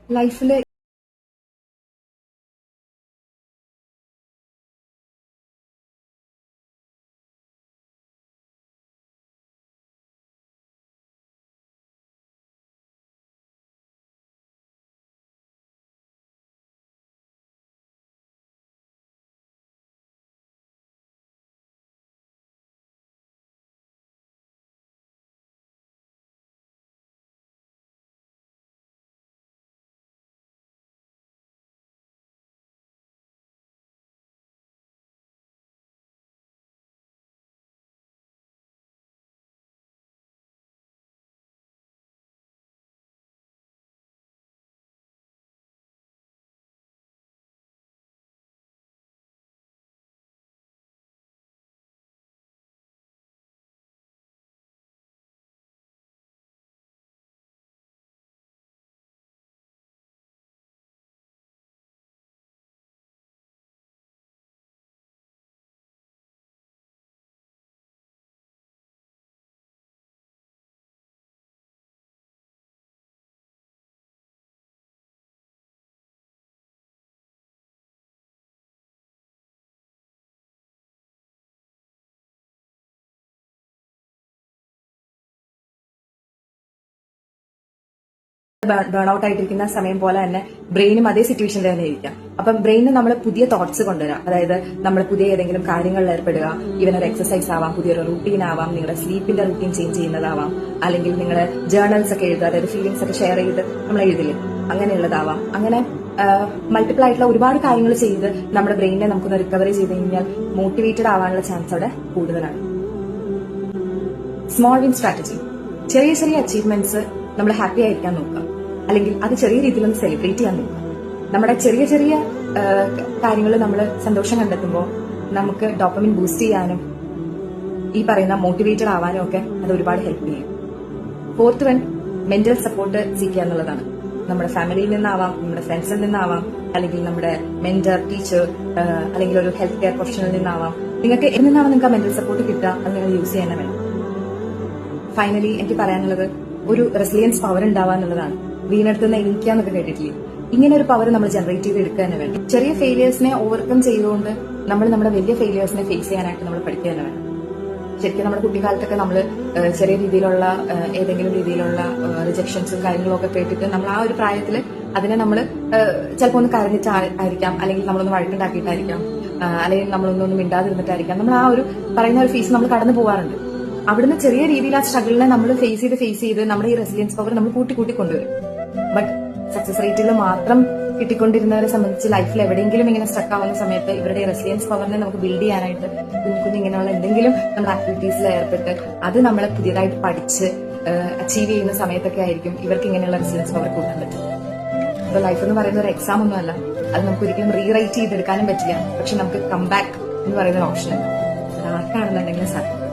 ലൈഫില് burn out ആയിട്ടിരിക്കുന്ന സമയം പോലെ തന്നെ ബ്രെയിനും അതേ സിറ്റുവേഷനിൽ തന്നെ ഇരിക്കാം. അപ്പം ബ്രെയിനിന് നമ്മൾ പുതിയ തോട്ട്സ് കൊണ്ടുവരാം. അതായത് നമ്മൾ പുതിയ ഏതെങ്കിലും കാര്യങ്ങളിൽ ഏർപ്പെടുക, ഈവൻ ഒരു എക്സസൈസ് ആവാം, പുതിയൊരു റൂട്ടീൻ ആവാം, നിങ്ങളുടെ സ്ലീപ്പിന്റെ റൂട്ടീൻ ചേഞ്ച് ചെയ്യുന്നതാവാം, അല്ലെങ്കിൽ നിങ്ങൾ ജേർണൽസ് ഒക്കെ എഴുതുക, അതായത് ഫീലിംഗ്സ് ഒക്കെ ഷെയർ ചെയ്ത് നമ്മൾ എഴുതില്ലേ, അങ്ങനെയുള്ളതാവാം. അങ്ങനെ മൾട്ടിപ്പിൾ ആയിട്ടുള്ള ഒരുപാട് കാര്യങ്ങൾ ചെയ്ത് നമ്മുടെ ബ്രെയിനിനെ നമുക്കൊന്ന് റിക്കവറി ചെയ്ത് കഴിഞ്ഞാൽ മോട്ടിവേറ്റഡ് ആവാനുള്ള ചാൻസ് അവിടെ കൂടുതലാണ്. Small win strategy. ചെറിയ ചെറിയ അച്ചീവ്മെന്റ്സ് നമ്മൾ ഹാപ്പി ആയിരിക്കാൻ നോക്കാം, അല്ലെങ്കിൽ അത് ചെറിയ രീതിയിലൊന്ന് സെലിബ്രേറ്റ് ചെയ്യാൻ നോക്കാം. നമ്മുടെ ചെറിയ ചെറിയ കാര്യങ്ങളിൽ നമ്മൾ സന്തോഷം കണ്ടെത്തുമ്പോൾ നമുക്ക് ഡോപ്പമിൻ ബൂസ്റ്റ് ചെയ്യാനും ഈ പറയുന്ന മോട്ടിവേറ്റഡ് ആവാനും ഒക്കെ അത് ഒരുപാട് ഹെൽപ്പ് ചെയ്യും. ഫോർത്ത് വൺ, മെന്റൽ സപ്പോർട്ട് സീക്കുക എന്നുള്ളതാണ്. നമ്മുടെ ഫാമിലിയിൽ നിന്നാവാം, നമ്മുടെ ഫ്രണ്ട്സിൽ നിന്നാവാം, അല്ലെങ്കിൽ നമ്മുടെ മെന്റർ, ടീച്ചർ, അല്ലെങ്കിൽ ഒരു ഹെൽത്ത് കെയർ പ്രൊഫഷണലിൽ നിന്നാവാം. നിങ്ങൾക്ക് എവിടെ നിന്നാവാം നിങ്ങൾക്ക് ആ മെന്റൽ സപ്പോർട്ട് കിട്ടുക, അത് നിങ്ങൾ യൂസ് ചെയ്യാൻ വേണം. ഫൈനലി എനിക്ക് പറയാനുള്ളത് ഒരു റെസിലിയൻസ് പവർ ഉണ്ടാവുക എന്നുള്ളതാണ്. വീണെടുത്തുനിന്ന് എനിക്കാന്നൊക്കെ കേട്ടിട്ടില്ലേ, ഇങ്ങനെ ഒരു പവർ നമ്മൾ ജനറേറ്റ് ചെയ്ത് എടുക്കുക തന്നെ വേണം. ചെറിയ ഫെയിലിയേഴ്സിനെ ഓവർകം ചെയ്തുകൊണ്ട് നമ്മൾ നമ്മുടെ വലിയ ഫെയിലിയേഴ്സിനെ ഫേസ് ചെയ്യാനായിട്ട് നമ്മൾ പഠിക്കുക തന്നെ വേണം. ശരിക്കും നമ്മുടെ കുട്ടിക്കാലത്തൊക്കെ നമ്മൾ ചെറിയ രീതിയിലുള്ള ഏതെങ്കിലും രീതിയിലുള്ള റിജക്ഷൻസും കാര്യങ്ങളും ഒക്കെ കേട്ടിട്ട് നമ്മൾ ആ ഒരു പ്രായത്തിൽ അതിനെ നമ്മൾ ചിലപ്പോൾ ഒന്ന് കരഞ്ഞിട്ടായിരിക്കാം, അല്ലെങ്കിൽ നമ്മളൊന്ന് വഴക്കുണ്ടാക്കിയിട്ടായിരിക്കാം, അല്ലെങ്കിൽ നമ്മളൊന്നൊന്നും മിണ്ടാതിരുന്നിട്ടായിരിക്കാം നമ്മൾ ആ ഒരു പറയുന്ന ഒരു ഫേസ് നമ്മൾ കടന്നു പോകാറുണ്ട്. അവിടുന്ന് ചെറിയ രീതിയിൽ ആ സ്ട്രഗിളിനെ നമ്മൾ ഫേസ് ചെയ്ത് നമ്മുടെ ഈ റെസിലിയൻസ് പവർ നമ്മൾ കൂട്ടി കൊണ്ടുവരും. ബട്ട് സക്സസ് റേറ്റിൽ മാത്രം കിട്ടിക്കൊണ്ടിരുന്നവരെ സംബന്ധിച്ച് ലൈഫിൽ എവിടെയെങ്കിലും ഇങ്ങനെ സ്റ്റക്ക് ആവുന്ന സമയത്ത് ഇവരുടെ റെസിലിയൻസ് പവറിനെ നമുക്ക് ബിൽഡ് ചെയ്യാനായിട്ട് കുഞ്ഞു ഇങ്ങനെയുള്ള എന്തെങ്കിലും നമ്മുടെ ആക്ടിവിറ്റീസിൽ ഏർപ്പെട്ട് അത് നമ്മളെ പുതിയതായിട്ട് പഠിച്ച് അച്ചീവ് ചെയ്യുന്ന സമയത്തൊക്കെ ആയിരിക്കും ഇവർക്ക് ഇങ്ങനെയുള്ള റെസിലിയൻസ് പവർ കൂട്ടാൻ പറ്റും. അപ്പൊ ലൈഫ് എന്ന് പറയുന്ന ഒരു എക്സാം ഒന്നുമല്ല, അത് നമുക്ക് ഒരിക്കലും റീറൈറ്റ് ചെയ്തെടുക്കാനും പറ്റില്ല. പക്ഷെ നമുക്ക് കം ബാക്ക് എന്ന് പറയുന്ന ഒരു ഓപ്ഷൻ ഉണ്ട്. അത് ആർക്കാണെന്നുണ്ടെങ്കിലും സാധിക്കും.